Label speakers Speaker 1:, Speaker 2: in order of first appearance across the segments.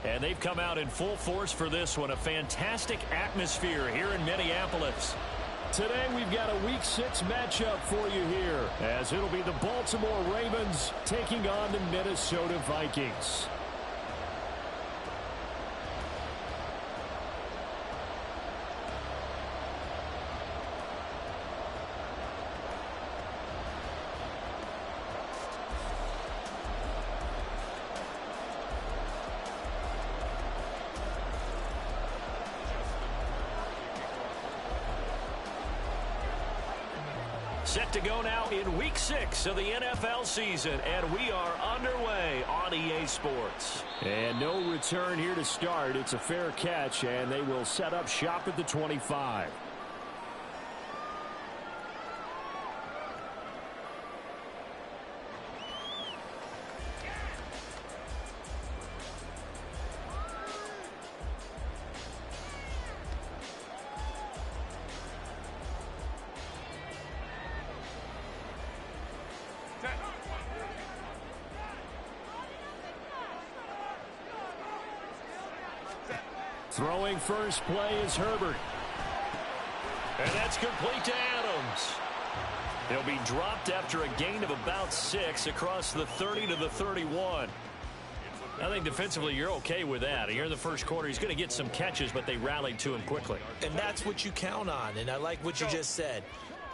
Speaker 1: And they've come out in full force for this one. A fantastic atmosphere here in Minneapolis.
Speaker 2: Today we've got a Week 6 matchup for you here, as it'll be the Baltimore Ravens taking on the Minnesota Vikings.
Speaker 1: Set to go now in Week 6 of the NFL season, and we are underway on EA Sports.
Speaker 2: And no return here to start. It's a fair catch, and they will set up shop at the 25. Throwing first play is Herbert.
Speaker 1: And that's complete to Adams. He'll be dropped after a gain of about 6 across the 30 to the 31. I think defensively you're okay with that. Here in the first quarter, he's going to get some catches, but they rallied to him quickly.
Speaker 3: And that's what you count on, and I like what you just said.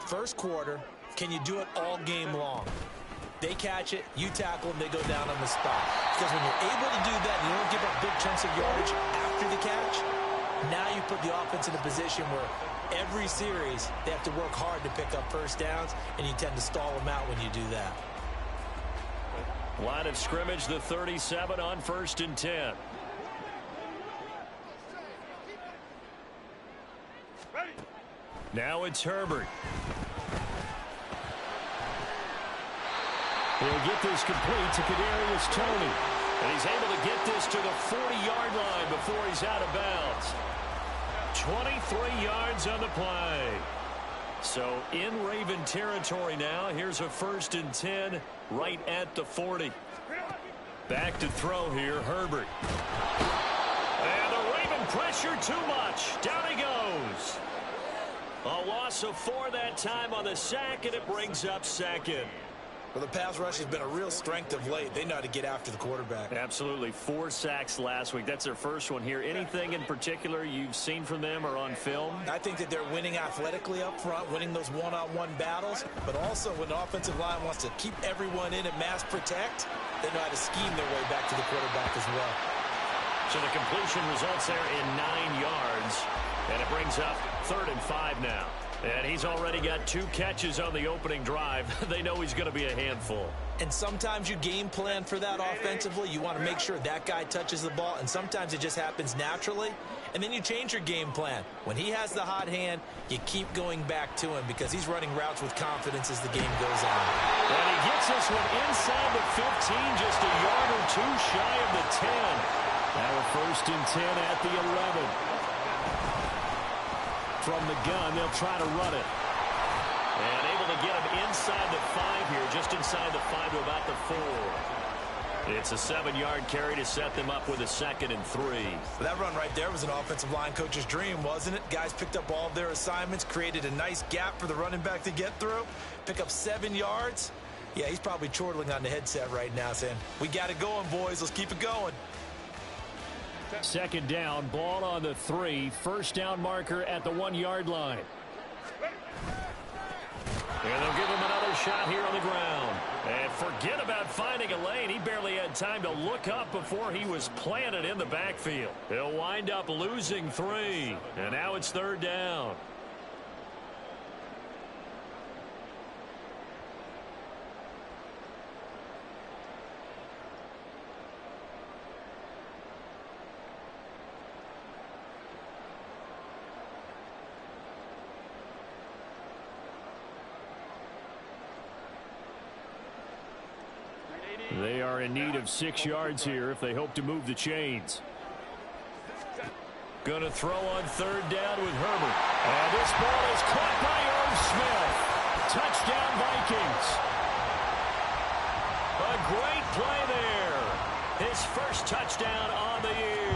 Speaker 3: First quarter, can you do it all game long? They catch it, you tackle them, they go down on the spot. Because when you're able to do that, and you don't give up big chunks of yardage after the catch, now you put the offense in a position where every series they have to work hard to pick up first downs, and you tend to stall them out when you do that.
Speaker 1: Line of scrimmage, the 37 on 1st and 10. Now it's Herbert.
Speaker 2: He'll get this complete to Kadarius Toney.
Speaker 1: And he's able to get this to the 40-yard line before he's out of bounds. 23 yards on the play. So in Raven territory now. Here's a 1st and 10 right at the 40. Back to throw here, Herbert. And the Raven pressure too much. Down he goes. A loss of 4 that time on the sack, and it brings up 2nd.
Speaker 3: Well, the pass rush has been a real strength of late. They know how to get after the quarterback.
Speaker 1: Absolutely. 4 sacks last week. That's their first one here. Anything in particular you've seen from them or on film?
Speaker 3: I think that they're winning athletically up front, winning those one-on-one battles, but also when the offensive line wants to keep everyone in and mass protect, they know how to scheme their way back to the quarterback as well.
Speaker 1: So the completion results there in 9 yards, and it brings up 3rd and 5 now. And he's already got 2 catches on the opening drive. They know he's going to be a handful.
Speaker 3: And sometimes you game plan for that offensively. You want to make sure that guy touches the ball, and sometimes it just happens naturally. And then you change your game plan. When he has the hot hand, you keep going back to him because he's running routes with confidence as the game goes on.
Speaker 1: And he gets this one inside the 15, just a yard or 2 shy of the 10.
Speaker 2: Now a 1st and 10 at the 11. From the gun, they'll try to run it.
Speaker 1: And able to get him inside the 5 here, just inside the 5 to about the 4. It's a 7-yard carry to set them up with a 2nd and 3.
Speaker 3: Well, that run right there was an offensive line coach's dream, wasn't it? Guys picked up all of their assignments, created a nice gap for the running back to get through, pick up 7 yards. Yeah, he's probably chortling on the headset right now saying, we got it going, boys. Let's keep it going.
Speaker 2: 2nd down, ball on the 3. 1st down marker at the 1-yard line.
Speaker 1: And they'll give him another shot here on the ground. And forget about finding a lane. He barely had time to look up before he was planted in the backfield. He'll wind up losing 3. And now it's 3rd down.
Speaker 2: They are in need of 6 yards here if they hope to move the chains.
Speaker 1: Going to throw on 3rd down with Herbert. And this ball is caught by Irv Smith. Touchdown, Vikings. A great play there. His first touchdown on the year.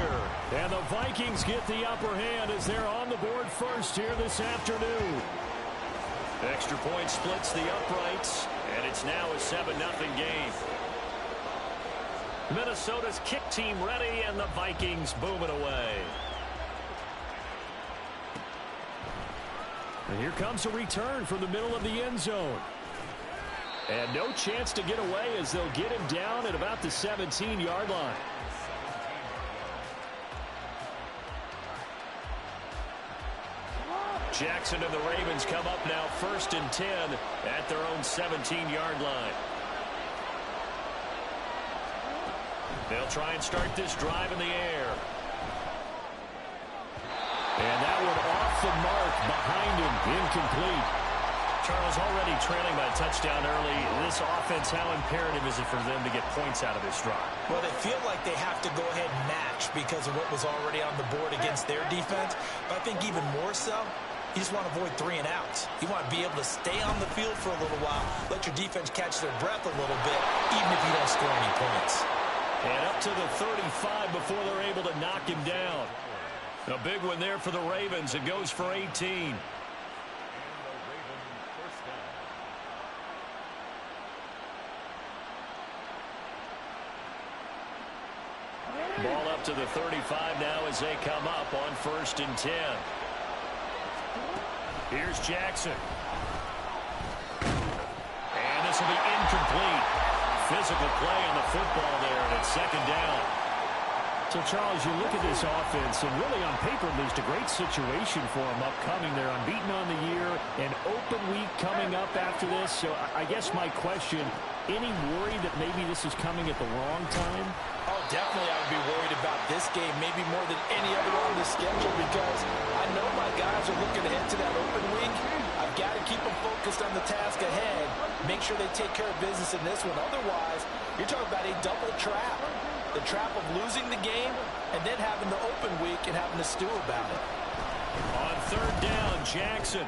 Speaker 2: And the Vikings get the upper hand as they're on the board first here this afternoon.
Speaker 1: Extra point splits the uprights, and it's now a 7-0 game. Minnesota's kick team ready, and the Vikings booming away.
Speaker 2: And here comes a return from the middle of the end zone. And no chance to get away as they'll get him down at about the 17-yard line.
Speaker 1: Jackson and the Ravens come up now 1st and 10 at their own 17-yard line. They'll try and start this drive in the air.
Speaker 2: And that one off the mark behind him, incomplete.
Speaker 1: Charles, already trailing by a touchdown early. This offense, how imperative is it for them to get points out of this drive?
Speaker 3: Well, they feel like they have to go ahead and match because of what was already on the board against their defense. But I think even more so, you just want to avoid 3 and outs. You want to be able to stay on the field for a little while, let your defense catch their breath a little bit, even if you don't score any points.
Speaker 1: And up to the 35 before they're able to knock him down. A big one there for the Ravens. It goes for 18. Ball up to the 35 now as they come up on 1st and 10. Here's Jackson. And this will be incomplete. Physical play on the football there, and it's 2nd down.
Speaker 2: So, Charles, you look at this offense, and really on paper, there's a great situation for them upcoming. They're unbeaten on the year, an open week coming up after this. So I guess my question, any worry that maybe this is coming at the wrong time?
Speaker 3: Oh, definitely I would be worried about this game, maybe more than any other on the schedule, because I know my guys are looking ahead to that open week. I've got to keep them focused on the task ahead, make sure they take care of business in this one. Otherwise, you're talking about a double trap. The trap of losing the game and then having the open week and having to stew about it.
Speaker 1: On 3rd down, Jackson.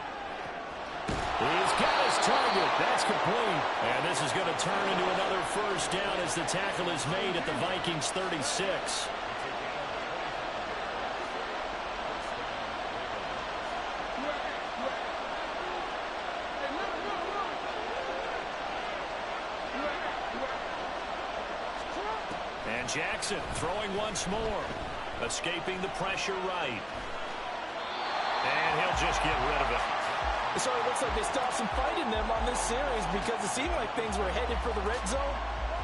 Speaker 2: He's got his target. That's complete.
Speaker 1: And this is going to turn into another 1st down as the tackle is made at the Vikings 36. And Jackson throwing once more. Escaping the pressure right. And he'll just get rid of it.
Speaker 3: So it looks like they stopped some fight in them on this series because it seemed like things were headed for the red zone.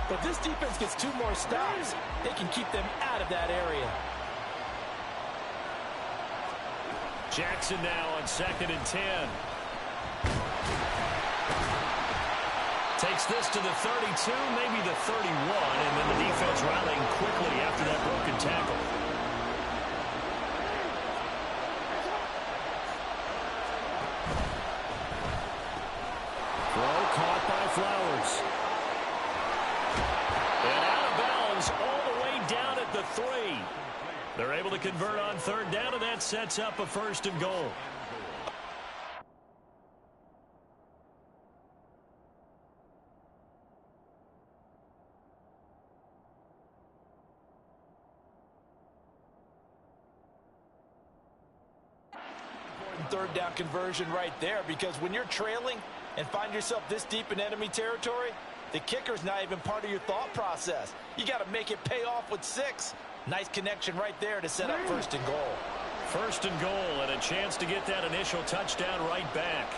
Speaker 3: But this defense gets 2 more stops. They can keep them out of that area.
Speaker 1: Jackson now on 2nd and 10. Takes this to the 32, maybe the 31, and then the defense rallying quickly after that broken tackle.
Speaker 2: Throw caught by Flowers.
Speaker 1: And out of bounds all the way down at the 3. They're able to convert on 3rd down, and that sets up a 1st and goal.
Speaker 3: Third down conversion right there, because when you're trailing and find yourself this deep in enemy territory, the kicker's not even part of your thought process. You got to make it pay off with 6. Nice connection right there to set up 1st and goal.
Speaker 1: 1st and goal, and a chance to get that initial touchdown right back.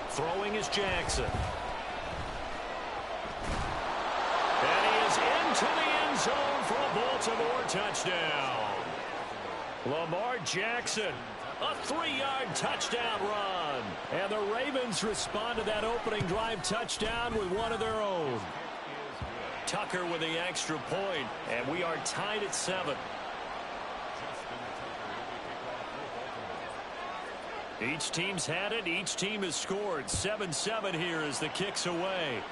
Speaker 1: Throwing is Jackson. And he is into the end zone for a Baltimore touchdown. Lamar Jackson, a 3-yard touchdown run.
Speaker 2: And the Ravens respond to that opening drive touchdown with one of their own.
Speaker 1: Tucker with the extra point, and we are tied at 7. Each team's had it. Each team has scored. 7-7 here as the kick's away.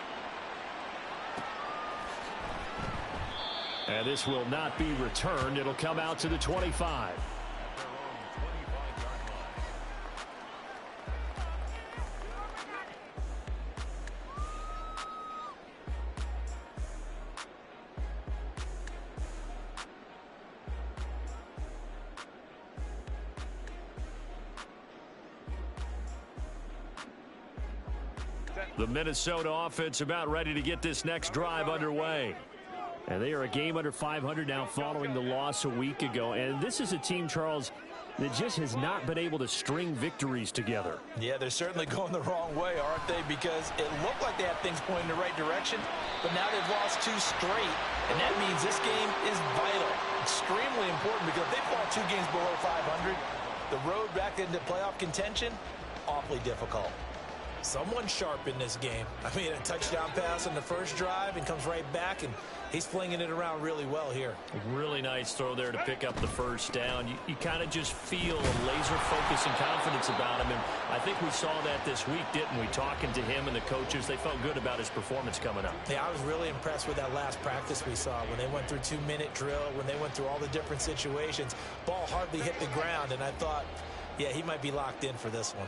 Speaker 2: And this will not be returned. It'll come out to the 25.
Speaker 1: The Minnesota offense about ready to get this next drive underway.
Speaker 2: And they are a game under 500 now following the loss a week ago. And this is a team, Charles, that just has not been able to string victories together.
Speaker 3: Yeah, they're certainly going the wrong way, aren't they? Because it looked like they had things pointing in the right direction, but now they've lost 2 straight. And that means this game is vital, extremely important, because if they fall 2 games below 500, the road back into playoff contention, awfully difficult. Someone sharp in this game. I mean, a touchdown pass on the first drive and comes right back, and he's flinging it around really well here.
Speaker 1: Really nice throw there to pick up the first down. You kind of just feel a laser focus and confidence about him, and I think we saw that this week, didn't we? Talking to him and the coaches, they felt good about his performance coming up.
Speaker 3: Yeah, I was really impressed with that last practice we saw when they went through 2-minute drill, when they went through all the different situations. Ball hardly hit the ground, and I thought, yeah, he might be locked in for this one.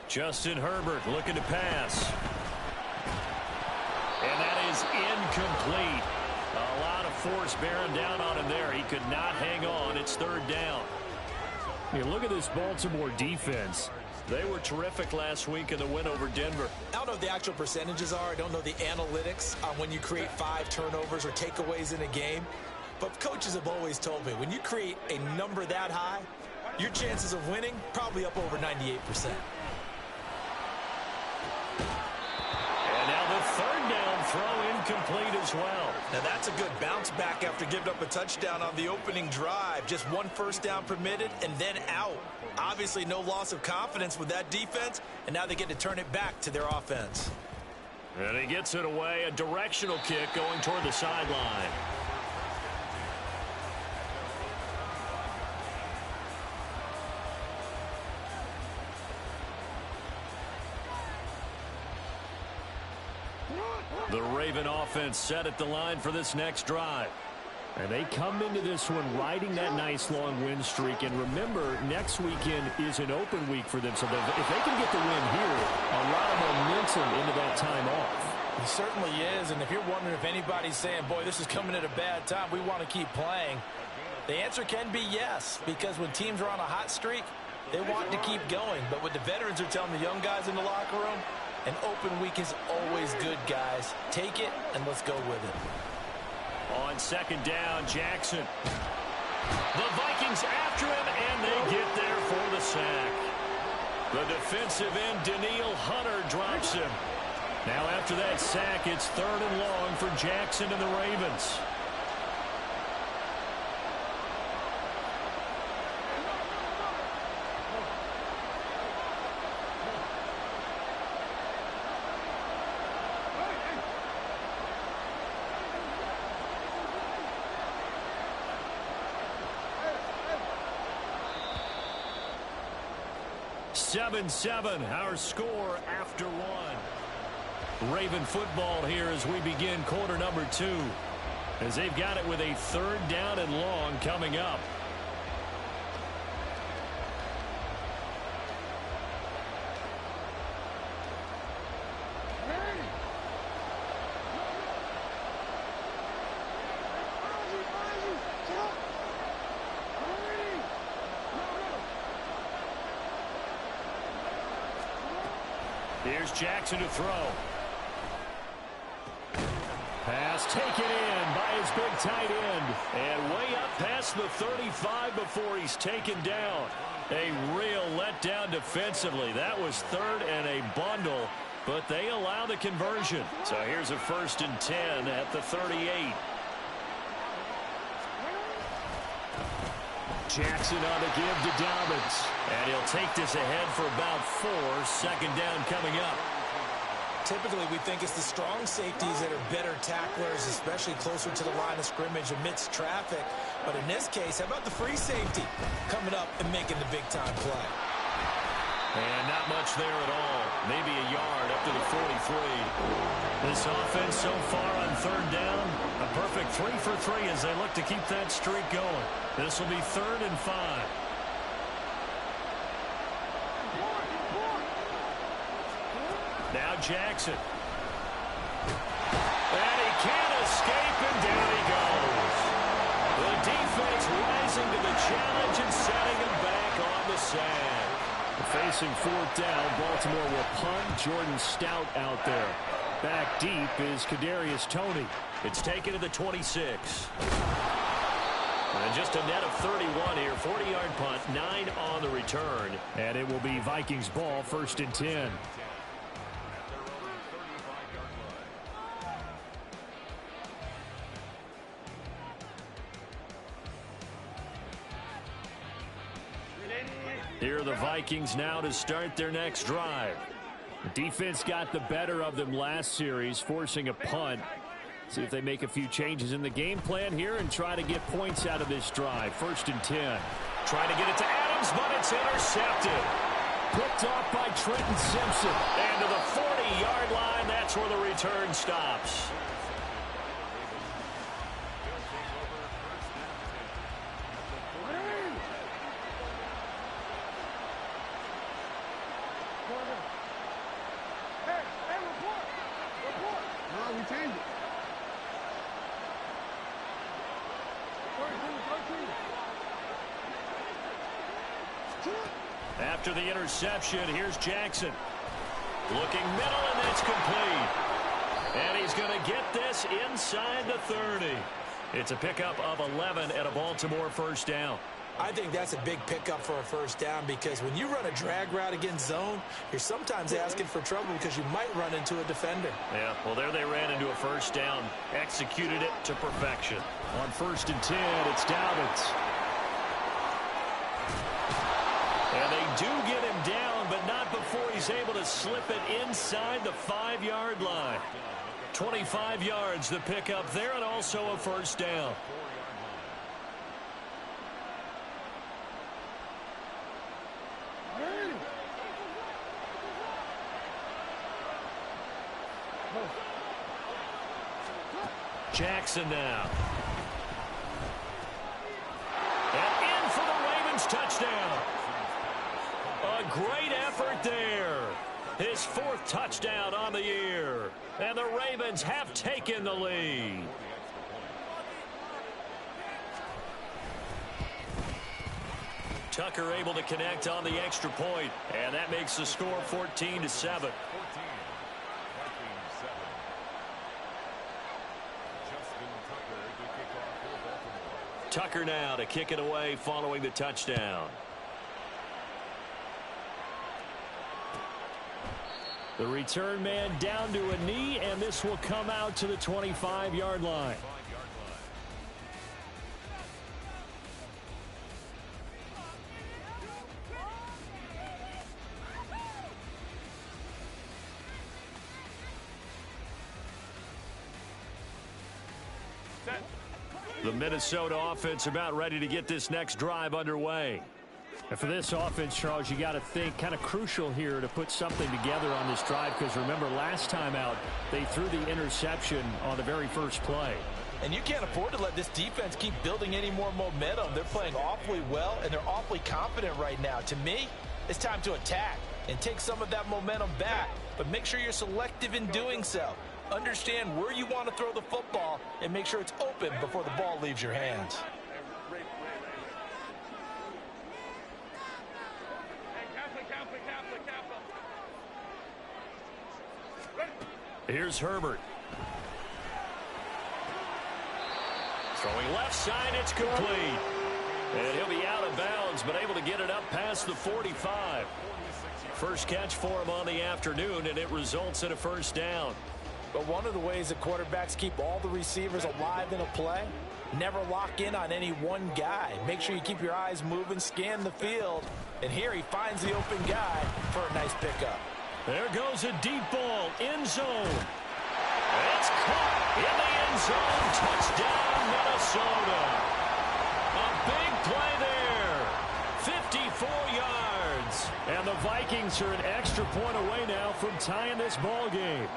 Speaker 1: Justin Herbert looking to pass. And that is incomplete. A lot of force bearing down on him there. He could not hang on. It's 3rd down.
Speaker 2: You look at this Baltimore defense.
Speaker 1: They were terrific last week in the win over Denver.
Speaker 3: I don't know what the actual percentages are. I don't know the analytics on when you create 5 turnovers or takeaways in a game. But coaches have always told me, when you create a number that high, your chances of winning probably up over 98%.
Speaker 1: And now the 3rd down throw incomplete as well.
Speaker 3: Now that's a good bounce back after giving up a touchdown on the opening drive. Just 1 first down permitted and then out. Obviously no loss of confidence with that defense, and now they get to turn it back to their offense.
Speaker 1: And he gets it away, a directional kick going toward the sideline. The Raven offense set at the line for this next drive.
Speaker 2: And they come into this one riding that nice long win streak. And remember, next weekend is an open week for them. So if they can get the win here, a lot of momentum into that time off.
Speaker 3: It certainly is. And if you're wondering if anybody's saying, boy, this is coming at a bad time, we want to keep playing, the answer can be yes. Because when teams are on a hot streak, they want to keep going. But what the veterans are telling the young guys in the locker room, an open week is always good, guys. Take it, and let's go with it.
Speaker 1: On 2nd down, Jackson. The Vikings after him, and they get there for the sack. The defensive end, Daniil Hunter, drops him. Now after that sack, it's 3rd and long for Jackson and the Ravens. Seven, our score after 1. Raven football here as we begin quarter number 2. As they've got it with a 3rd down and long coming up. Here's Jackson to throw. Pass taken in by his big tight end. And way up past the 35 before he's taken down. A real letdown defensively. That was 3rd and a bundle, but they allow the conversion. So here's a 1st and 10 at the 38. Jackson on the give to Dobbins. And he'll take this ahead for about 4. 2nd down coming up.
Speaker 3: Typically, we think it's the strong safeties that are better tacklers, especially closer to the line of scrimmage amidst traffic. But in this case, how about the free safety coming up and making the big-time play?
Speaker 1: And not much there at all. Maybe a yard up to the 43. This offense so far on 3rd down, a perfect 3 for 3 as they look to keep that streak going. This will be 3rd and 5. Now Jackson. And he can't escape, and down he goes.
Speaker 2: facing fourth down. Baltimore will punt. Jordan Stout out there. Back deep is Kadarius Toney.
Speaker 1: It's taken to the 26. And just a net of 31 here. 40-yard punt, 9 on the return.
Speaker 2: And it will be Vikings ball, 1st and 10. Here are the Vikings now to start their next drive. The defense got the better of them last series, forcing a punt. See if they make a few changes in the game plan here and try to get points out of this drive. 1st and 10.
Speaker 1: Trying to get it to Adams, but it's intercepted.
Speaker 2: Picked off by Trenton Simpson.
Speaker 1: And to the 40-yard line, that's where the return stops. After the interception, here's Jackson. Looking middle, and that's complete. And he's going to get this inside the 30. It's a pickup of 11 and a Baltimore 1st down.
Speaker 3: I think that's a big pickup for a 1st down because when you run a drag route against zone, you're sometimes asking for trouble because you might run into a defender.
Speaker 1: Yeah, well, there they ran into a 1st down. Executed it to perfection.
Speaker 2: On 1st and 10, it's Dobbins.
Speaker 1: And they do get him down, but not before he's able to slip it inside the 5-yard line. 25 yards, the pickup there, and also a 1st down. Jackson now. And in for the Ravens touchdown. A great effort there. His 4th touchdown on the year. And the Ravens have taken the lead. Tucker able to connect on the extra point. And that makes the score 14-7. Tucker now to kick it away following the touchdown.
Speaker 2: The return man down to a knee, and this will come out to the 25-yard line.
Speaker 1: The Minnesota offense about ready to get this next drive underway.
Speaker 2: And for this offense, Charles, you got to think kind of crucial here to put something together on this drive because remember last time out they threw the interception on the very first play.
Speaker 3: And you can't afford to let this defense keep building any more momentum. They're playing awfully well, and they're awfully confident right now. To me, it's time to attack and take some of that momentum back, but make sure you're selective in doing so. Understand where you want to throw the football and make sure it's open before the ball leaves your hands.
Speaker 1: Here's Herbert. Throwing left side, it's complete. And he'll be out of bounds, but able to get it up past the 45. First catch for him on the afternoon, and it results in a 1st down.
Speaker 3: But one of the ways that quarterbacks keep all the receivers alive in a play, never lock in on any one guy. Make sure you keep your eyes moving, scan the field. And here he finds the open guy for a nice pickup.
Speaker 1: There goes a deep ball, end zone. It's caught in the end zone. Touchdown, Minnesota. A big play there. 54 yards.
Speaker 2: And the Vikings are an extra point away now from tying this ball game.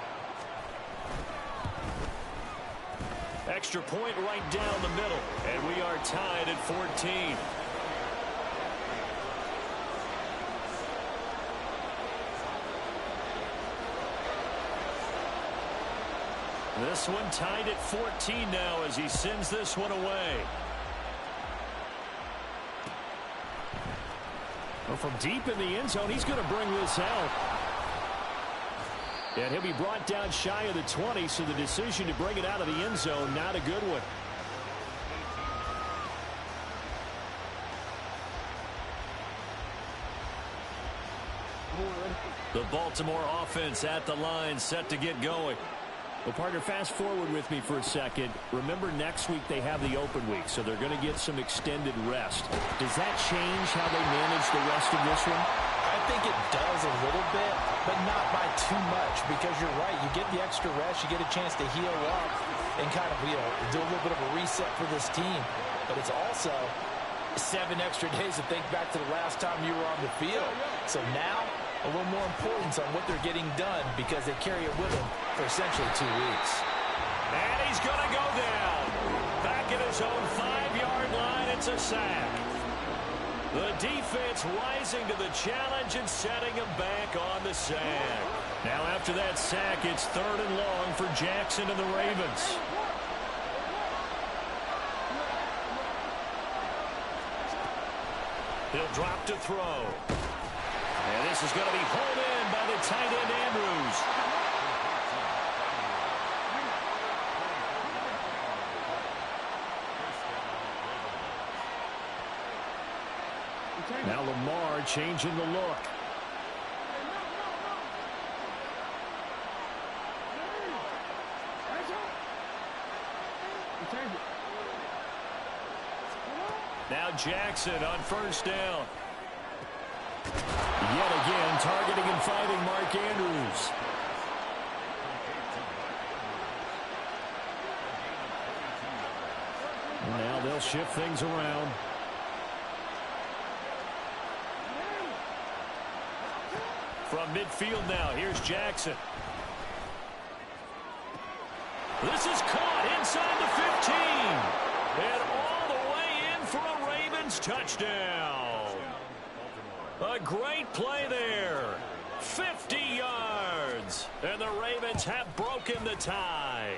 Speaker 1: Extra point right down the middle. And we are tied at 14. This one tied at 14 now as he sends this one away.
Speaker 2: Well, from deep in the end zone, he's going to bring this out. And he'll be brought down shy of the 20, so the decision to bring it out of the end zone, not a good one.
Speaker 1: The Baltimore offense at the line, set to get going.
Speaker 2: Well, partner, fast forward with me for a second. Remember, next week they have the open week, so they're going to get some extended rest. Does that change how they manage the rest of this one?
Speaker 3: I think it does a little bit, but not by too much, because you're right. You get the extra rest. You get a chance to heal up and kind of, do a little bit of a reset for this team. But it's also 7 extra days to think back to the last time you were on the field. So now, a little more importance on what they're getting done because they carry it with them for essentially 2 weeks.
Speaker 1: And he's going to go down. Back at his own 5-yard line, it's a sack. The defense rising to the challenge and setting him back on the sack. Now after that sack, it's 3rd and long for Jackson and the Ravens. He'll drop to throw. And this is going to be hauled in by the tight end, Andrews.
Speaker 2: Now Lamar changing the look.
Speaker 1: Now Jackson on 1st down.
Speaker 2: Yet again, targeting and finding Mark Andrews. Now they'll shift things around.
Speaker 1: From midfield now, here's Jackson. This is caught inside the 15. And all the way in for a Ravens touchdown. A great play there. 50 yards. And the Ravens have broken the tie.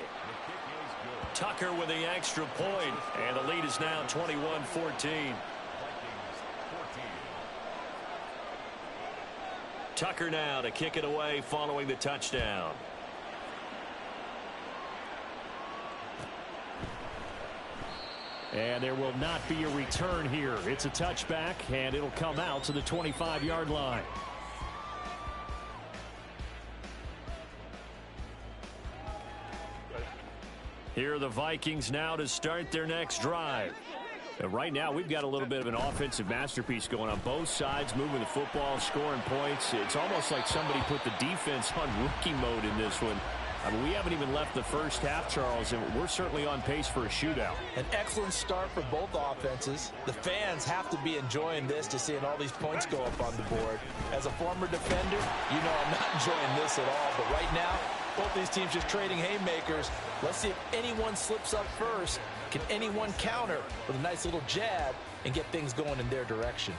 Speaker 1: Tucker with the extra point. And the lead is now 21-14. Tucker now to kick it away following the touchdown.
Speaker 2: And there will not be a return here. It's a touchback, and it'll come out to the 25-yard line.
Speaker 1: Here are the Vikings now to start their next drive.
Speaker 2: And right now, we've got a little bit of an offensive masterpiece going on both sides, moving the football, scoring points. It's almost like somebody put the defense on rookie mode in this one. I mean, we haven't even left the first half, Charles, and we're certainly on pace for a shootout.
Speaker 3: An excellent start for both offenses. The fans have to be enjoying this to seeing all these points go up on the board. As a former defender, you know I'm not enjoying this at all. But right now, both these teams just trading haymakers. Let's see if anyone slips up first. Can anyone counter with a nice little jab and get things going in their direction?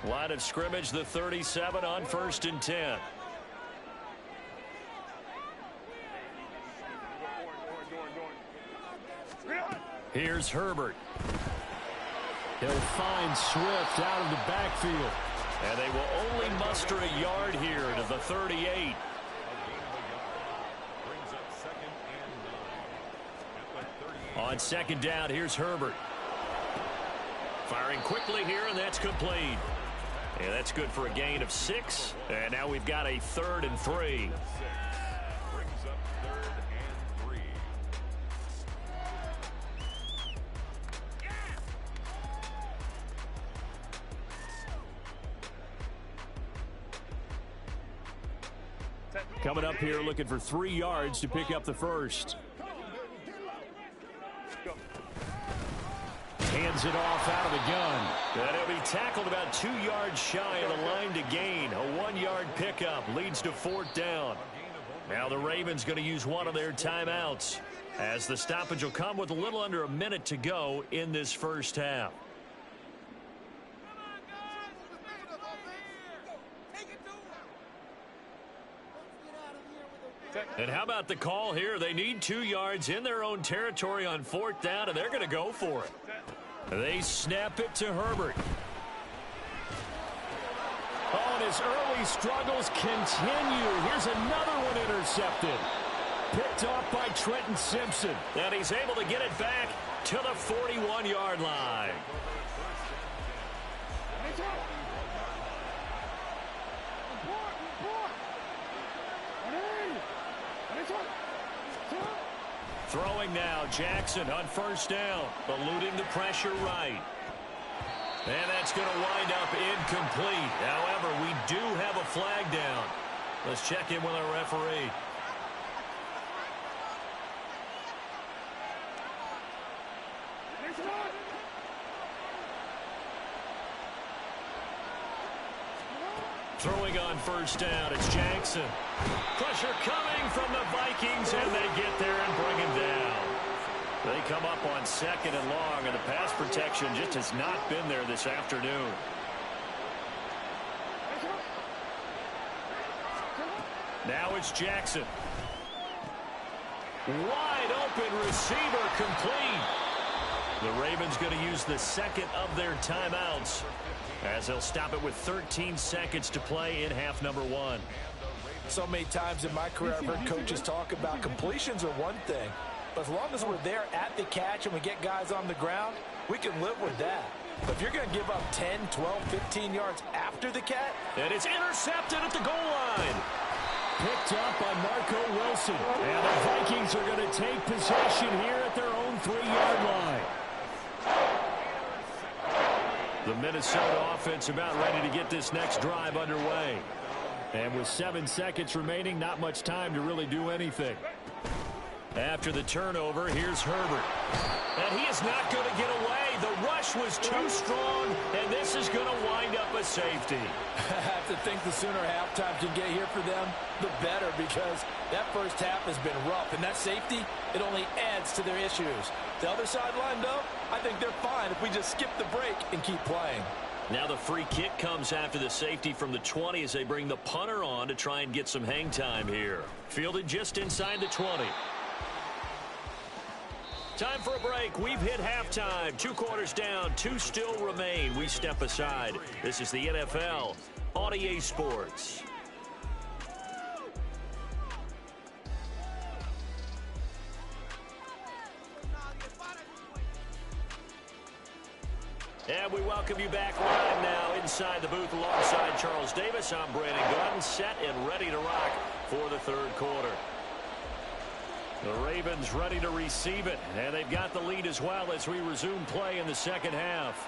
Speaker 1: Line of scrimmage, the 37 on 1st and 10. Here's Herbert.
Speaker 2: He'll find Swift out of the backfield.
Speaker 1: And they will only muster a yard here to the 38. On 2nd down, here's Herbert. Firing quickly here, and that's complete. And that's good for a gain of 6. And now we've got a 3rd and 3.
Speaker 2: Coming up here looking for 3 yards to pick up the first. Hands it off out of the gun.
Speaker 1: And he'll be tackled about 2 yards shy of the line to gain. A 1-yard pickup leads to 4th down. Now the Ravens going to use one of their timeouts as the stoppage will come with a little under a minute to go in this first half. And how about the call here? They need 2 yards in their own territory on 4th down, and they're going to go for it. They snap it to Herbert.
Speaker 2: Oh, and his early struggles continue. Here's another one intercepted. Picked off by Trenton Simpson.
Speaker 1: And he's able to get it back to the 41-yard line. Throwing now, Jackson on first down, eluding the pressure right. And that's going to wind up incomplete. However, we do have a flag down. Let's check in with our referee. Throwing on first down, it's Jackson. Pressure coming from the Vikings, and they get there and bring him down. They come up on second and long, and the pass protection just has not been there this afternoon. Now it's Jackson. Wide open receiver complete. The Ravens going to use the second of their timeouts, as they'll stop it with 13 seconds to play in half number one.
Speaker 3: So many times in my career I've heard coaches talk about completions are one thing, but as long as we're there at the catch and we get guys on the ground, we can live with that. But if you're going to give up 10, 12, 15 yards after the catch.
Speaker 1: And it's intercepted at the goal line.
Speaker 2: Picked up by Marco Wilson. And the Vikings are going to take possession here at their own 3-yard line.
Speaker 1: The Minnesota offense about ready to get this next drive underway.
Speaker 2: And with 7 seconds remaining, not much time to really do anything.
Speaker 1: After the turnover, here's Herbert. And he is not going to get away. The rush was too strong, and this is going to wind up a safety.
Speaker 3: I have to think the sooner halftime can get here for them, the better, because that first half has been rough. And that safety, it only adds to their issues. The other sideline, though, I think they're fine if we just skip the break and keep playing.
Speaker 1: Now the free kick comes after the safety from the 20 as they bring the punter on to try and get some hang time here. Fielded just inside the 20. Time for a break. We've hit halftime. 2 quarters down. 2 still remain. We step aside. This is the NFL on EA Sports. And we welcome you back live now inside the booth alongside Charles Davis. I'm Brandon Gunn, set and ready to rock for the third quarter. The Ravens ready to receive it, and they've got the lead as well as we resume play in the second half.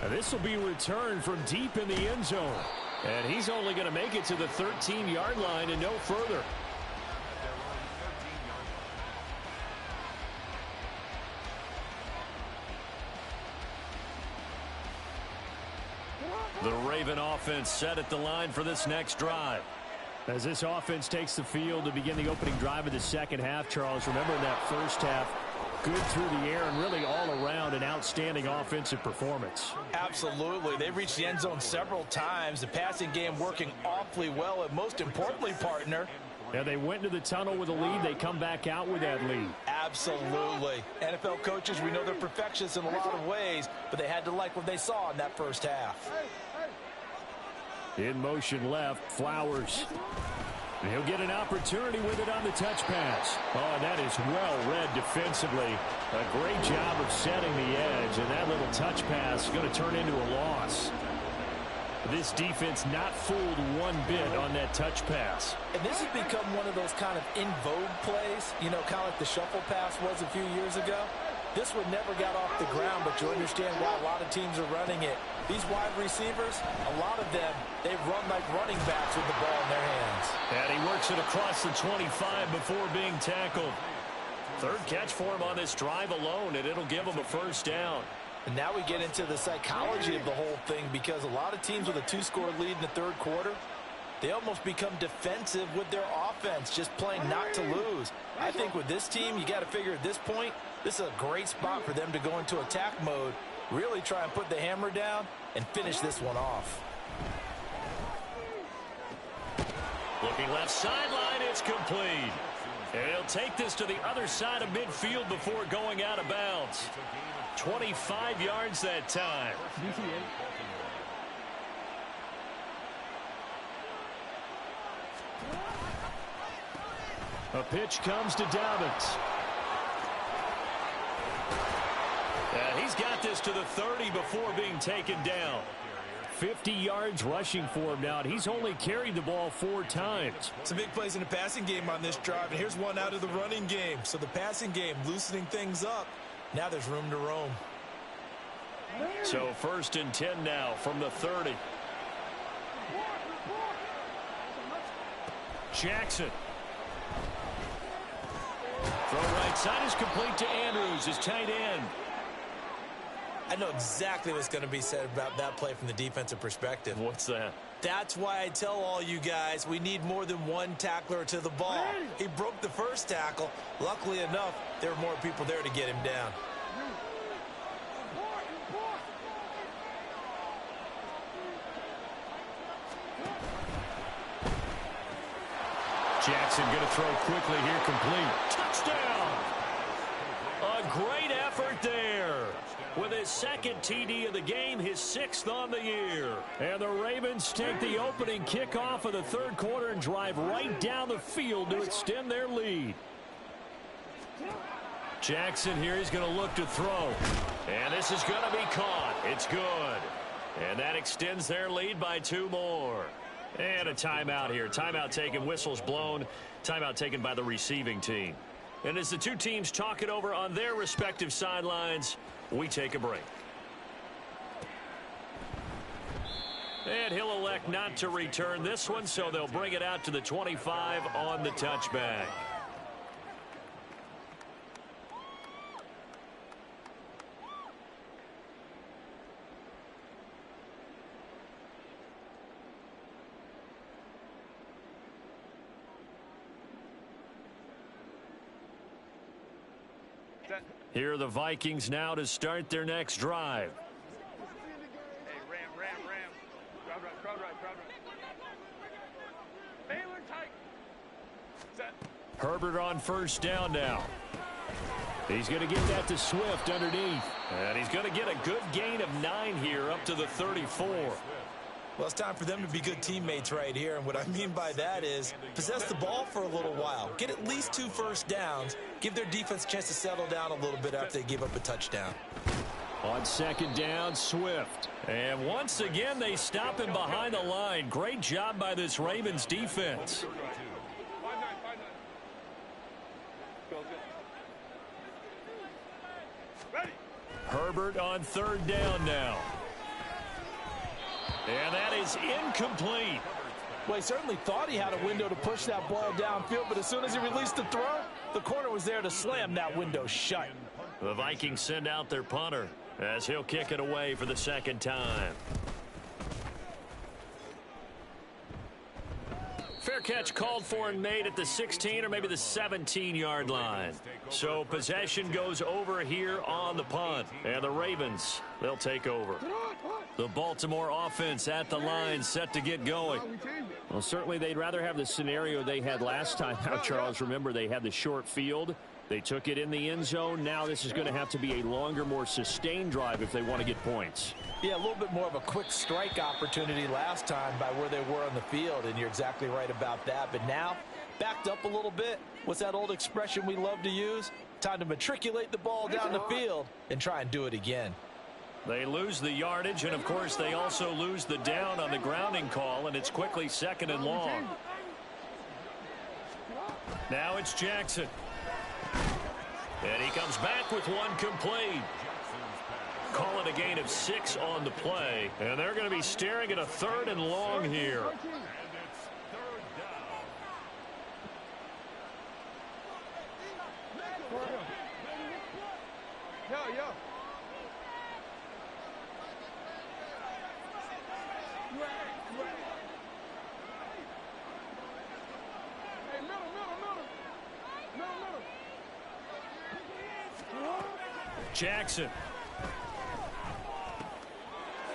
Speaker 2: And this will be returned from deep in the end zone. And he's only going to make it to the 13-yard line and no further.
Speaker 1: The Raven offense set at the line for this next drive.
Speaker 2: As this offense takes the field to begin the opening drive of the second half, Charles, remember in that first half, good through the air and really all around an outstanding offensive performance.
Speaker 3: Absolutely. They reached the end zone several times. The passing game working awfully well, and most importantly, partner.
Speaker 2: Yeah, they went into the tunnel with a lead. They come back out with that lead.
Speaker 3: Absolutely. NFL coaches, we know they're perfectionists in a lot of ways, but they had to like what they saw in that first half.
Speaker 2: In motion left, Flowers. And he'll get an opportunity with it on the touch pass. Oh, and that is well read defensively. A great job of setting the edge, and that little touch pass is going to turn into a loss. This defense not fooled one bit on that touch pass.
Speaker 3: And this has become one of those kind of in vogue plays, you know, kind of like the shuffle pass was a few years ago. This one never got off the ground, but you understand why a lot of teams are running it. These wide receivers, a lot of them, they run like running backs with the ball in their hands.
Speaker 1: And he works it across the 25 before being tackled. Third catch for him on this drive alone, and it'll give him a first down.
Speaker 3: And now we get into the psychology of the whole thing, because a lot of teams with a 2-score lead in the third quarter, they almost become defensive with their offense, just playing not to lose. I think with this team, you got to figure at this point, this is a great spot for them to go into attack mode, really try and put the hammer down and finish this one off.
Speaker 1: Looking left sideline, it's complete. And he'll take this to the other side of midfield before going out of bounds. 25 yards that time.
Speaker 2: A pitch comes to Dobbins.
Speaker 1: And he's got this to the 30 before being taken down.
Speaker 2: 50 yards rushing for him now, and he's only carried the ball 4 times.
Speaker 3: Some big plays in the passing game on this drive, and here's one out of the running game. So the passing game loosening things up. Now there's room to roam.
Speaker 1: So 1st and 10 now from the 30.
Speaker 2: Jackson.
Speaker 1: Throw right side is complete to Andrews, his tight end.
Speaker 3: I know exactly what's going to be said about that play from the defensive perspective.
Speaker 1: What's that?
Speaker 3: That's why I tell all you guys we need more than one tackler to the ball. He broke the first tackle. Luckily enough, there were more people there to get him down.
Speaker 2: Jackson going to throw quickly here, complete.
Speaker 1: Touchdown! A great effort there. With his 2nd TD of the game, his 6th on the year.
Speaker 2: And the Ravens take the opening kickoff of the 3rd quarter and drive right down the field to extend their lead.
Speaker 1: Jackson here is going to look to throw. And this is going to be caught. It's good. And that extends their lead by 2 more. And a timeout here. Timeout taken, whistles blown. Timeout taken by the receiving team. And as the 2 teams talk it over on their respective sidelines, we take a break. And he'll elect not to return this one, so they'll bring it out to the 25 on the touchback. Here are the Vikings now to start their next drive.
Speaker 4: Hey, ram. Crowd right. Baylor tight. Set.
Speaker 1: Herbert on 1st down now. He's going to get that to Swift underneath. And he's going to get a good gain of 9 here up to the 34.
Speaker 3: Well, it's time for them to be good teammates right here. And what I mean by that is possess the ball for a little while. Get at least 2 first downs. Give their defense a chance to settle down a little bit after they give up a touchdown.
Speaker 2: On 2nd down, Swift.
Speaker 1: And once again, they stop him behind the line. Great job by this Ravens defense.
Speaker 4: 5-9. Ready.
Speaker 1: Herbert on 3rd down now. And that is incomplete.
Speaker 3: Well, he certainly thought he had a window to push that ball downfield, but as soon as he released the throw, the corner was there to slam that window shut.
Speaker 1: The Vikings send out their punter as he'll kick it away for the 2nd time. Fair catch called for and made at the 16 or maybe the 17-yard line. So possession goes over here on the punt. And the Ravens, they'll take over. The Baltimore offense at the line set to get going.
Speaker 2: Well, certainly they'd rather have the scenario they had last time out, Charles. Remember, they had the short field. They took it in the end zone. Now this is going to have to be a longer, more sustained drive if they want to get points.
Speaker 3: Yeah, a little bit more of a quick strike opportunity last time by where they were on the field, and you're exactly right about that. But now, backed up a little bit. What's that old expression we love to use? Time to matriculate the ball down the field and try and do it again.
Speaker 1: They lose the yardage, and, of course, they also lose the down on the grounding call, and it's quickly 2nd and long. Now it's Jackson. And he comes back with one complete. Call it a gain of 6 on the play. And they're going to be staring at a 3rd and long here. Jackson.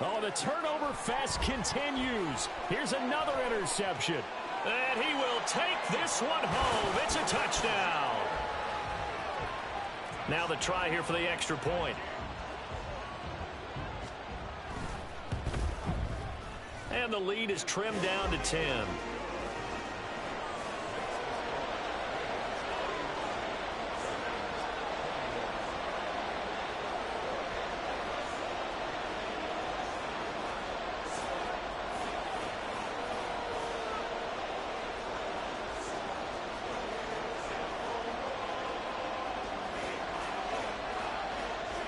Speaker 2: Oh, the turnover fest continues. Here's another interception.
Speaker 1: And he will take this one home. It's a touchdown. Now the try here for the extra point. And the lead is trimmed down to 10.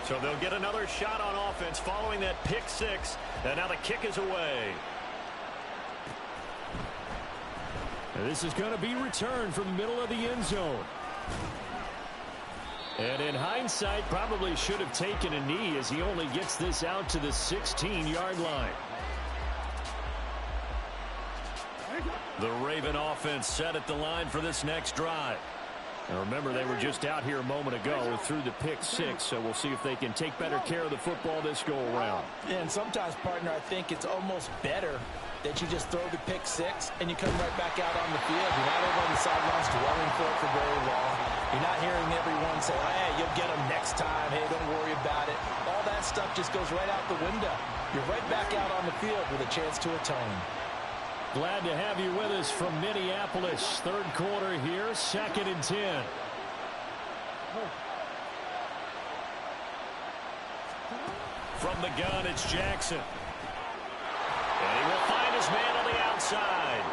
Speaker 1: So they'll get another shot on offense following that pick six. And now the kick is away.
Speaker 2: And this is going to be returned from the middle of the end zone. And in hindsight, probably should have taken a knee as he only gets this out to the 16-yard line.
Speaker 1: The Raven offense set at the line for this next drive.
Speaker 2: And remember, they were just out here a moment ago through the pick six, so we'll see if they can take better care of the football this go-around.
Speaker 3: Yeah, and sometimes, partner, I think it's almost better that you just throw the pick six and you come right back out on the field. You're not over on the sidelines dwelling for it for very long. You're not hearing everyone say, oh, hey, you'll get them next time. Hey, don't worry about it. All that stuff just goes right out the window. You're right back out on the field with a chance to atone.
Speaker 2: Glad to have you with us from Minneapolis. Third quarter here, 2nd and 10.
Speaker 1: From the gun, it's Jackson. And he will find his man on the outside.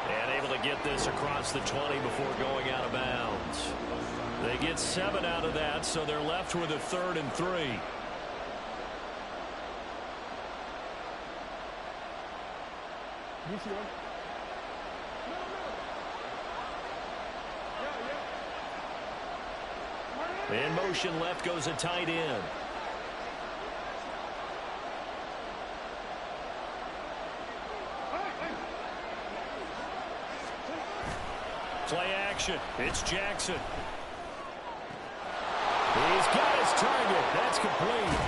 Speaker 1: And able to get this across the 20 before going out of bounds. They get 7 out of that, so they're left with a 3rd and 3. In motion left goes a tight end. Play action. It's Jackson.
Speaker 2: He's got his target. That's complete.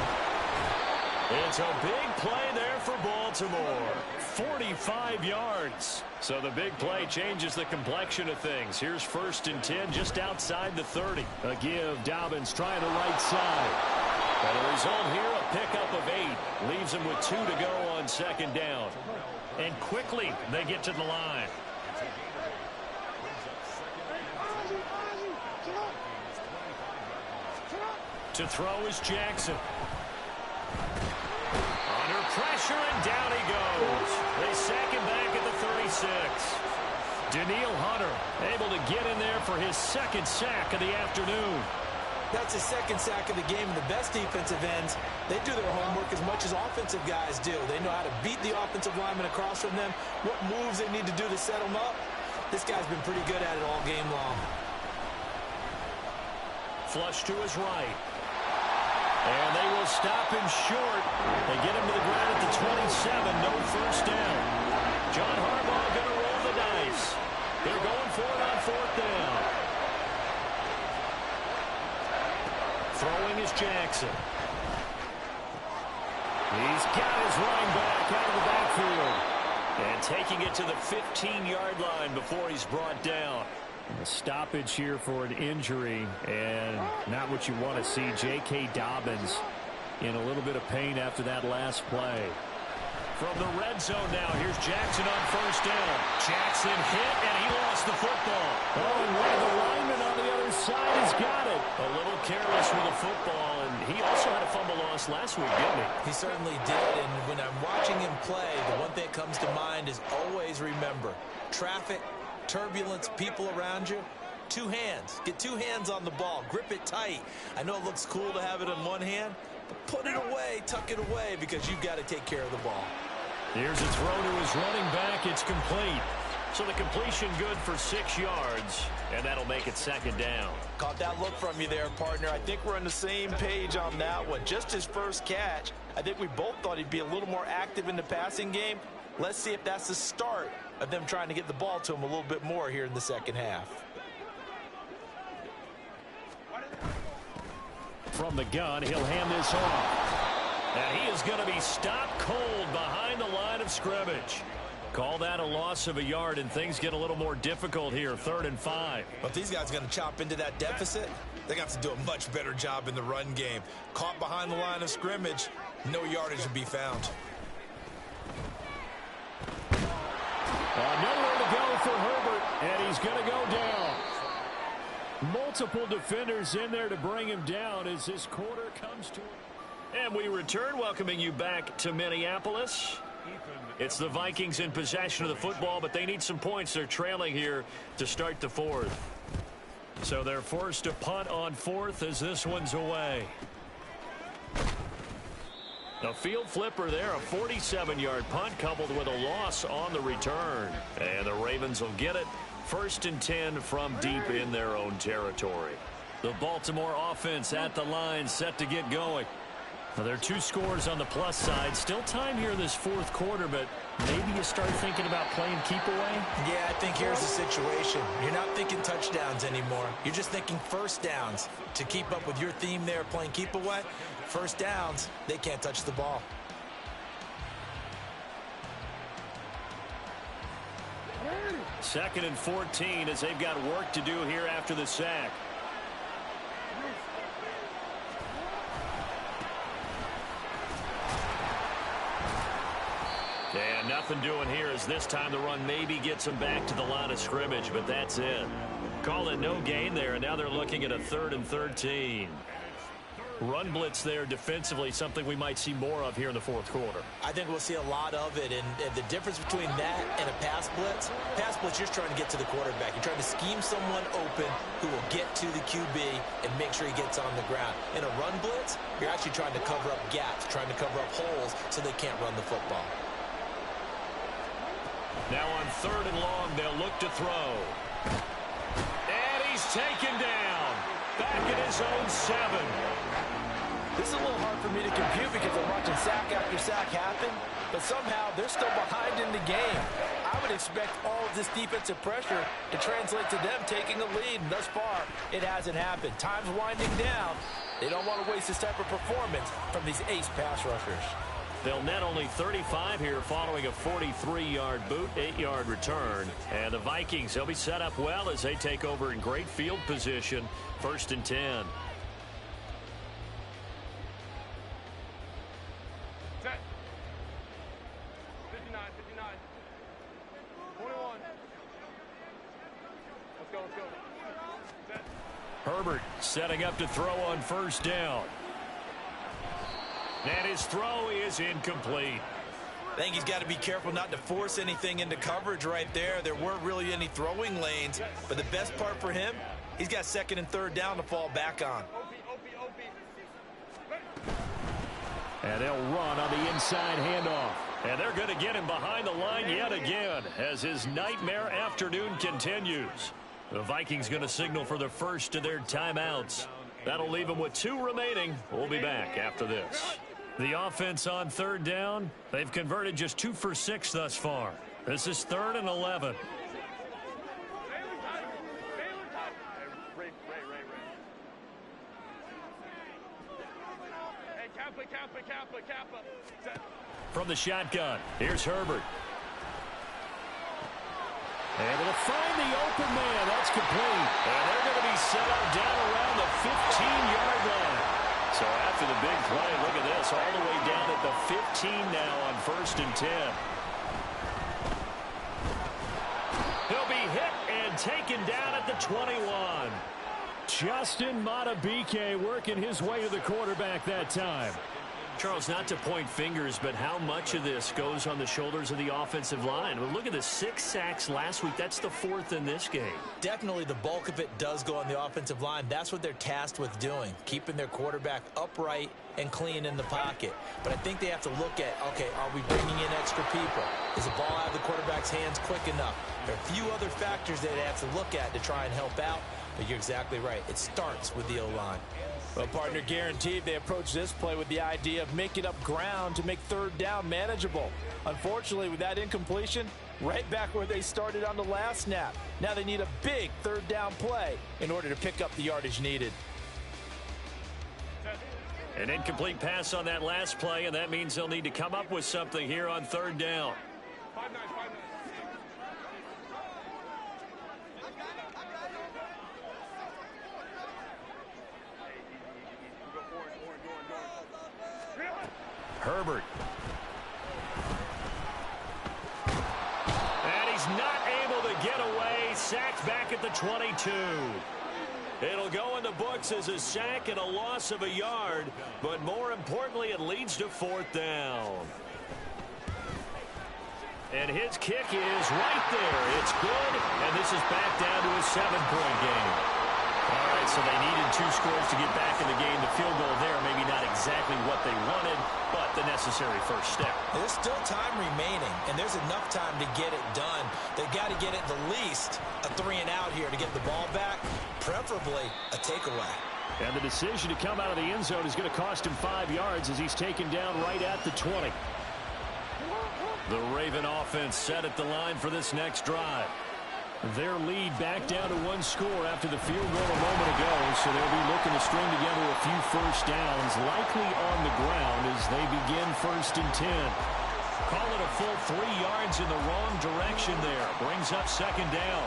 Speaker 1: It's a big play there for Baltimore. 45 yards. So the big play changes the complexion of things. Here's 1st and 10 just outside the 30.
Speaker 2: A give. Dobbins trying the right side.
Speaker 1: And the result here, a pickup of 8. Leaves them with 2 to go on 2nd down. And quickly they get to the line. To throw is Jackson. Under pressure, and down he goes. They sack him back at the 36. Daniil Hunter able to get in there for his 2nd sack of the afternoon.
Speaker 3: That's his 2nd sack of the game. And the best defensive ends, they do their homework as much as offensive guys do. They know how to beat the offensive lineman across from them, what moves they need to do to set them up. This guy's been pretty good at it all game long.
Speaker 1: Flush to his right. And they will stop him short. They get him to the ground at the 27. No 1st down. John Harbaugh going to roll the dice. They're going for it on 4th down. Throwing is Jackson.
Speaker 2: He's got his running back out of the backfield.
Speaker 1: And taking it to the 15-yard line before he's brought down.
Speaker 2: A stoppage here for an injury, and not what you want to see. J.K. Dobbins in a little bit of pain after that last play.
Speaker 1: From the red zone now, here's Jackson on 1st down. Jackson hit, and he lost the football.
Speaker 2: Oh, and one of the linemen on the other side has got it.
Speaker 1: A little careless with the football, and he also had a fumble loss last week, didn't he?
Speaker 3: He certainly did, and when I'm watching him play, the one thing that comes to mind is always remember, traffic, turbulence, people around you, 2 hands. Get 2 hands on the ball. Grip it tight. I know it looks cool to have it on one hand, but put it away, tuck it away, because you've got to take care of the ball.
Speaker 1: Here's a throw to his running back. It's complete. So the completion good for 6 yards, and that'll make it 2nd down.
Speaker 3: Caught that look from you there, partner. I think we're on the same page on that one. Just his first catch. I think we both thought he'd be a little more active in the passing game. Let's see if that's the start of them trying to get the ball to him a little bit more here in the 2nd half.
Speaker 2: From the gun, he'll hand this off.
Speaker 1: And he is going to be stopped cold behind the line of scrimmage. Call that a loss of a yard, and things get a little more difficult here. 3rd and 5.
Speaker 3: But if these guys are going to chop into that deficit, they're going to have to do a much better job in the run game. Caught behind the line of scrimmage, no yardage to be found.
Speaker 2: Nowhere to go for Herbert, and he's going to go down. Multiple defenders in there to bring him down as this quarter comes to an...
Speaker 1: And we return, welcoming you back to Minneapolis. It's the Vikings in possession of the football, but they need some points. They're trailing here to start the 4th. So they're forced to punt on 4th as this one's away. A field flipper there, a 47-yard punt coupled with a loss on the return. And the Ravens will get it. 1st and 10 from deep in their own territory. The Baltimore offense at the line, set to get going. Now, there are 2 scores on the plus side. Still time here in this 4th quarter, but maybe you start thinking about playing keep away?
Speaker 3: Yeah, I think here's the situation. You're not thinking touchdowns anymore. You're just thinking first downs. To keep up with your theme there, playing keep away, first downs, they can't touch the ball.
Speaker 1: Second and 14 as they've got work to do here after the sack. And nothing doing here as this time the run maybe gets them back to the line of scrimmage, but that's it. Call it no gain there, and now they're looking at a 3rd and 13. Run blitz there defensively, something we might see more of here in the 4th quarter.
Speaker 3: I think we'll see a lot of it, and the difference between that and a pass blitz, you're just trying to get to the quarterback. You're trying to scheme someone open who will get to the QB and make sure he gets on the ground. In a run blitz, you're actually trying to cover up gaps, trying to cover up holes so they can't run the football.
Speaker 1: Now on 3rd and long, they'll look to throw. And he's taken down. Back at his own 7.
Speaker 5: This is a little hard for me to compute because I'm watching sack after sack happen, but somehow they're still behind in the game. I would expect all of this defensive pressure to translate to them taking a lead, and thus far, it hasn't happened. Time's winding down. They don't want to waste this type of performance from these ace pass rushers.
Speaker 1: They'll net only 35 here following a 43-yard boot, 8-yard return. And the Vikings, they'll be set up well as they take over in great field position. 1st and 10.
Speaker 4: Set. 59, 59. 21. Let's go, let's go. Set.
Speaker 1: Herbert setting up to throw on 1st down. And his throw is incomplete.
Speaker 3: I think he's got to be careful not to force anything into coverage right there. There weren't really any throwing lanes, but the best part for him, he's got 2nd and 3rd down to fall back on.
Speaker 2: And they'll run on the inside handoff.
Speaker 1: And they're going to get him behind the line yet again as his nightmare afternoon continues. The Vikings going to signal for the first of their timeouts. That'll leave them with 2 remaining. We'll be back after this. The offense on 3rd down, they've converted just 2 for 6 thus far. This is 3rd and 11. From the shotgun, here's Herbert.
Speaker 2: And it'll find the open man. That's complete.
Speaker 1: And they're going to be set up down around the 15-yard line. So after the big play, look at this, all the way down at the 15 now on 1st and 10. He'll be hit and taken down at the 21.
Speaker 2: Justin Matabike working his way to the quarterback that time.
Speaker 1: Charles, not to point fingers, but how much of this goes on the shoulders of the offensive line? Well, look at the 6 sacks last week. That's the 4th in this game.
Speaker 3: Definitely the bulk of it does go on the offensive line. That's what they're tasked with doing, keeping their quarterback upright and clean in the pocket. But I think they have to look at, okay, are we bringing in extra people? Is the ball out of the quarterback's hands quick enough? There are a few other factors that they have to look at to try and help out, but you're exactly right. It starts with the O-line.
Speaker 5: Well, partner, guaranteed they approach this play with the idea of making up ground to make 3rd down manageable. Unfortunately, with that incompletion, right back where they started on the last snap. Now they need a big 3rd down play in order to pick up the yardage needed.
Speaker 1: An incomplete pass on that last play, and that means they'll need to come up with something here on 3rd down.
Speaker 4: 5-9, 5-9.
Speaker 1: Herbert. And he's not able to get away. Sacked back at the 22. It'll go in the books as a sack and a loss of a yard, but more importantly, it leads to 4th down. And his kick is right there. It's good, and this is back down to a 7-point game. All right, so they needed 2 scores to get back in the game. The field goal there, maybe not exactly what they wanted, but the necessary first step.
Speaker 3: There's still time remaining, and there's enough time to get it done. They've got to get it the least a 3-and-out here to get the ball back, preferably a takeaway.
Speaker 2: And the decision to come out of the end zone is going to cost him 5 yards as he's taken down right at the 20.
Speaker 1: The Raven offense set at the line for this next drive.
Speaker 2: Their lead back down to 1 score after the field goal a moment ago, so they'll be looking to string together a few first downs, likely on the ground as they begin 1st and 10.
Speaker 1: Call it a full 3 yards in the wrong direction there. Brings up 2nd down.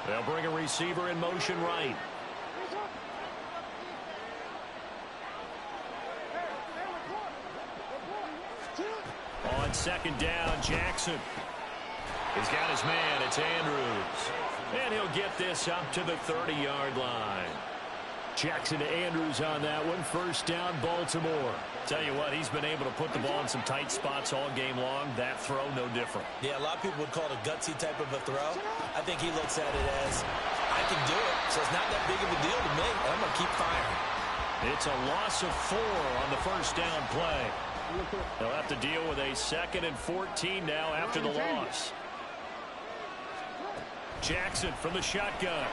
Speaker 1: They'll bring a receiver in motion right. On 2nd down, Jackson. He's got his man. It's Andrews. And he'll get this up to the 30-yard line.
Speaker 2: Jackson to Andrews on that one. 1st down, Baltimore.
Speaker 1: Tell you what, he's been able to put the ball in some tight spots all game long. That throw, no different.
Speaker 3: Yeah, a lot of people would call it a gutsy type of a throw. I think he looks at it as, I can do it, so it's not that big of a deal to me. I'm going to keep firing.
Speaker 1: It's a loss of 4 on the 1st down play. They'll have to deal with a 2nd and 14 now after the loss. Jackson from the shotgun.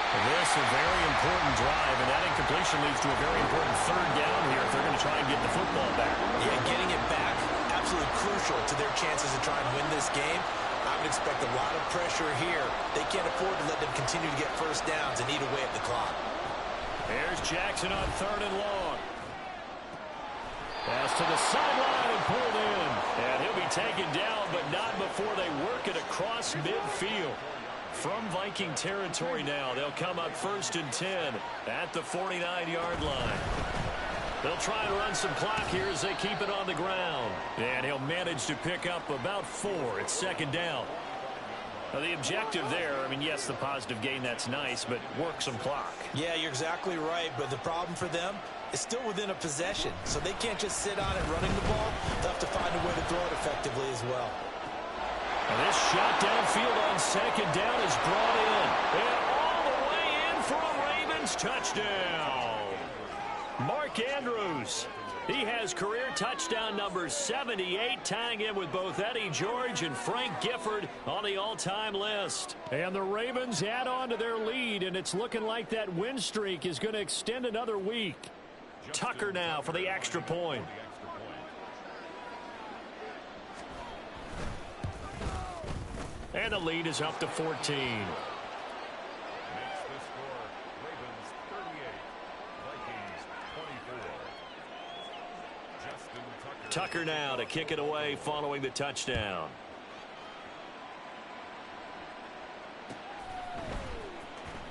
Speaker 1: This is a very important drive, and that incompletion leads to a very important 3rd down here if they're going to try and get the football back.
Speaker 3: Yeah, getting it back, absolutely crucial to their chances of trying to win this game. I would expect a lot of pressure here. They can't afford to let them continue to get first downs and eat away at the clock.
Speaker 1: There's Jackson on 3rd and long. Pass to the sideline and pulled in. And he'll be taken down, but not before they work it across midfield. From Viking territory now, they'll come up 1st and 10 at the 49-yard line. They'll try and run some clock here as they keep it on the ground. And he'll manage to pick up about 4. It's 2nd down. Now, the objective there, I mean, yes, the positive gain, that's nice, but work some clock.
Speaker 3: Yeah, you're exactly right, but the problem for them is still within a possession, so they can't just sit on it running the ball. They'll have to find a way to throw it effectively as well.
Speaker 1: And this shot downfield on 2nd down is brought in. And all the way in for a Ravens touchdown. Mark Andrews. He has career touchdown number 78, tying him with both Eddie George and Frank Gifford on the all-time list.
Speaker 2: And the Ravens add on to their lead, and it's looking like that win streak is going to extend another week.
Speaker 1: Tucker now for the extra point. And the lead is up to 14. Tucker now to kick it away following the touchdown.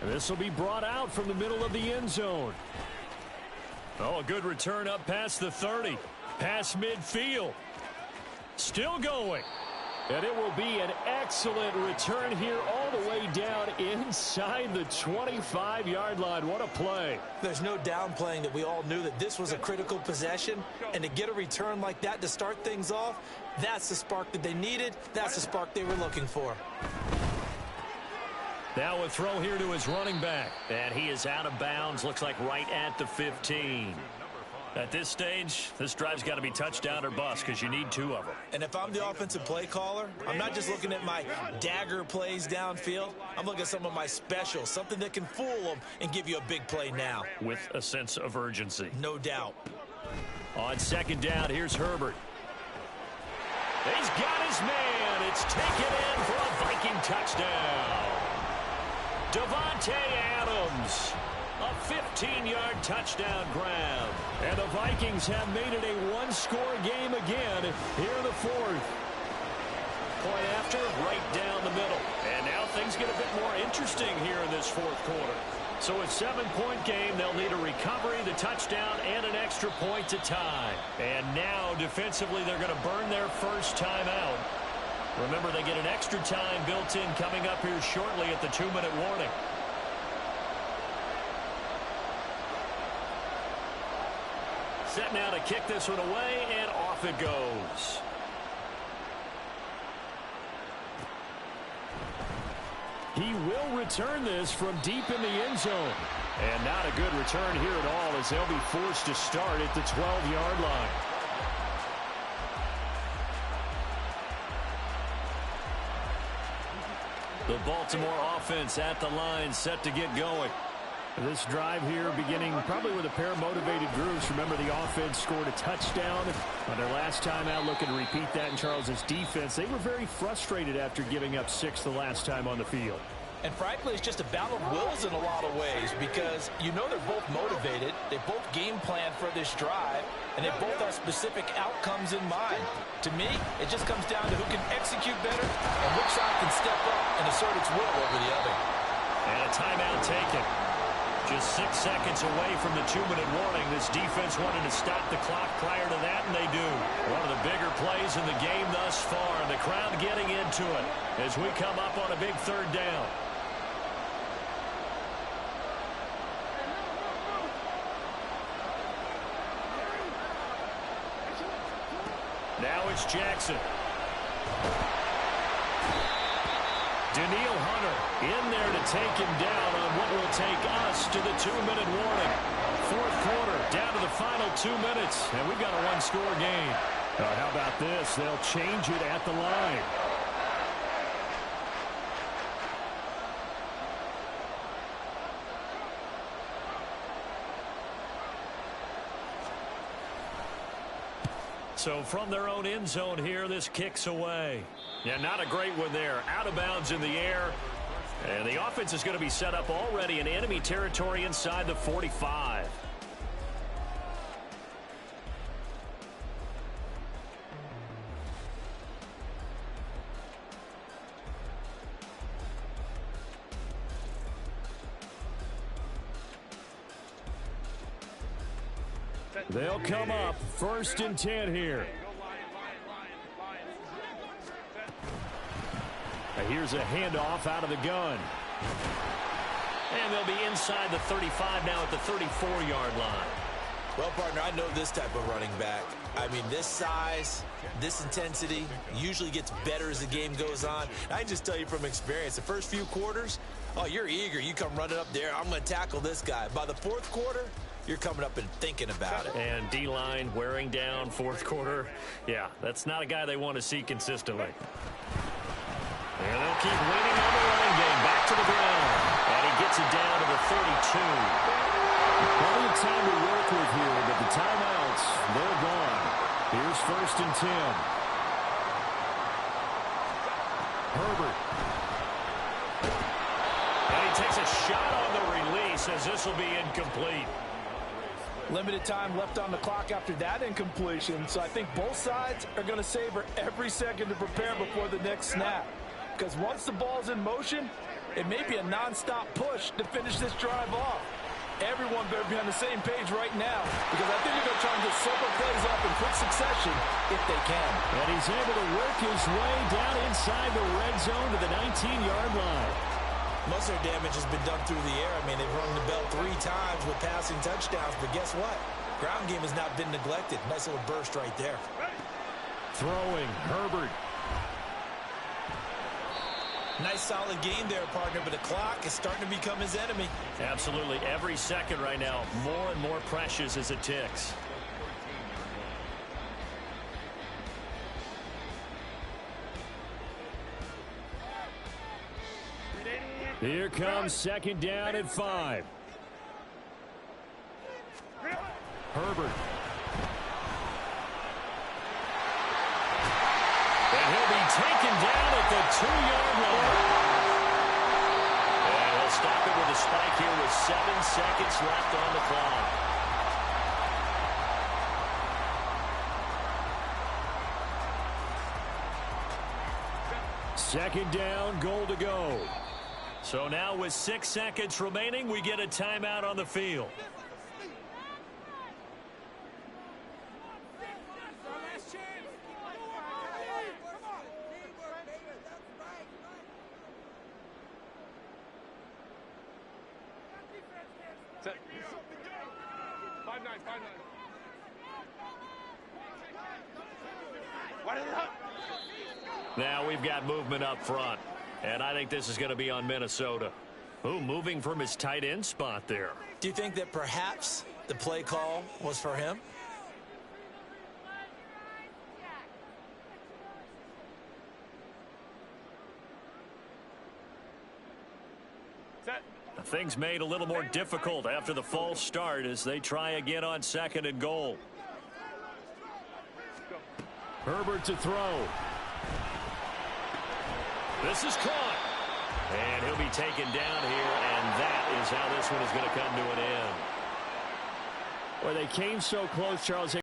Speaker 2: And this will be brought out from the middle of the end zone.
Speaker 1: Oh, a good return up past the 30. Past midfield. Still going.
Speaker 2: And it will be an excellent return here all the way down inside the 25-yard line. What a play.
Speaker 3: There's no downplaying that we all knew that this was a critical possession, and to get a return like that to start things off, that's the spark that they needed. That's the spark they were looking for.
Speaker 1: Now a throw here to his running back. And he is out of bounds, looks like right at the 15. At this stage, this drive's got to be touchdown or bust because you need 2 of them.
Speaker 3: And if I'm the offensive play caller, I'm not just looking at my dagger plays downfield. I'm looking at some of my specials, something that can fool them and give you a big play now.
Speaker 1: With a sense of urgency.
Speaker 3: No doubt.
Speaker 1: On 2nd down, here's Herbert. He's got his man. It's taken in for a Viking touchdown. Devontae Adams. A 15-yard touchdown grab.
Speaker 2: And the Vikings have made it a one-score game again here in the 4th.
Speaker 1: Point after, right down the middle. And now things get a bit more interesting here in this 4th quarter. So a 7-point game, they'll need a recovery, the touchdown, and an extra point to tie. And now, defensively, they're going to burn their first time out. Remember, they get an extra time built in coming up here shortly at the 2-minute warning. Set now to kick this one away, and off it goes. He will return this from deep in the end zone. And not a good return here at all as they'll be forced to start at the 12-yard line. The Baltimore offense at the line, set to get going. This drive here beginning probably with a pair of motivated groups. Remember, the offense scored a touchdown on their last time out, looking to repeat that in Charles's defense. They were very frustrated after giving up 6 the last time on the field.
Speaker 5: And frankly, it's just a battle of wills in a lot of ways because you know they're both motivated. They both game plan for this drive, and they both have specific outcomes in mind. To me, it just comes down to who can execute better and which side can step up and assert its will over the other.
Speaker 1: And a timeout taken. Just 6 seconds away from the 2-minute warning. This defense wanted to stop the clock prior to that, and they do. One of the bigger plays in the game thus far, and the crowd getting into it as we come up on a big 3rd down. Now it's Jackson. Daniil Hunter in there to take him down on what will take us to the 2-minute warning. 4th quarter, down to the final 2 minutes, and we've got a 1-score game. How about this? They'll change it at the line. So from their own end zone here, this kicks away. Yeah, not a great one there. Out of bounds in the air. And the offense is going to be set up already in enemy territory inside the 45. They'll come up 1st and 10 here. Here's a handoff out of the gun. And they'll be inside the 35 now at the 34-yard line.
Speaker 3: Well, partner, I know this type of running back. I mean, this size, this intensity usually gets better as the game goes on. I can just tell you from experience, the first few quarters, oh, you're eager. You come running up there. I'm going to tackle this guy. By the 4th quarter, you're coming up and thinking about it.
Speaker 1: And D-line wearing down 4th quarter. Yeah, that's not a guy they want to see consistently. And they'll keep leaning on the running game. Back to the ground. And he gets it down to the 32.
Speaker 2: Plenty of time to work with here, but the timeouts, they're gone. Here's 1st and 10. Herbert.
Speaker 1: And he takes a shot on the release as this will be incomplete.
Speaker 5: Limited time left on the clock after that incompletion, so I think both sides are going to savor every second to prepare before the next snap. Because once the ball's in motion, it may be a non-stop push to finish this drive off. Everyone better be on the same page right now, because I think they're going to try and get several plays off in quick succession if they can.
Speaker 2: And he's able to work his way down inside the red zone to the 19-yard line.
Speaker 3: Most of their damage has been done through the air. I mean, they've rung the bell 3 times with passing touchdowns, but guess what? Ground game has not been neglected. Nice little burst right there.
Speaker 2: Throwing, Herbert.
Speaker 3: Nice solid game there, partner, but the clock is starting to become his enemy.
Speaker 1: Absolutely. Every second right now, more and more precious as it ticks.
Speaker 2: Here comes 2nd down at 5. Herbert.
Speaker 1: And he'll be taken down at the 2-yard line. And he'll stop it with a spike here with 7 seconds left on the clock.
Speaker 2: Second down, goal to go.
Speaker 1: So now with 6 seconds remaining, we get a timeout on the field.
Speaker 4: Set. 5-9, 5-9. Why did it up?
Speaker 1: Now we've got movement up front. And I think this is going to be on Minnesota. Ooh, moving from his tight end spot there.
Speaker 3: Do you think that perhaps the play call was for him?
Speaker 4: Set.
Speaker 1: Things made a little more difficult after the false start as they try again on 2nd and goal.
Speaker 2: Herbert to throw.
Speaker 1: This is caught. And he'll be taken down here, and that is how this one is going to come to an end.
Speaker 2: Well, they came so close, Charles.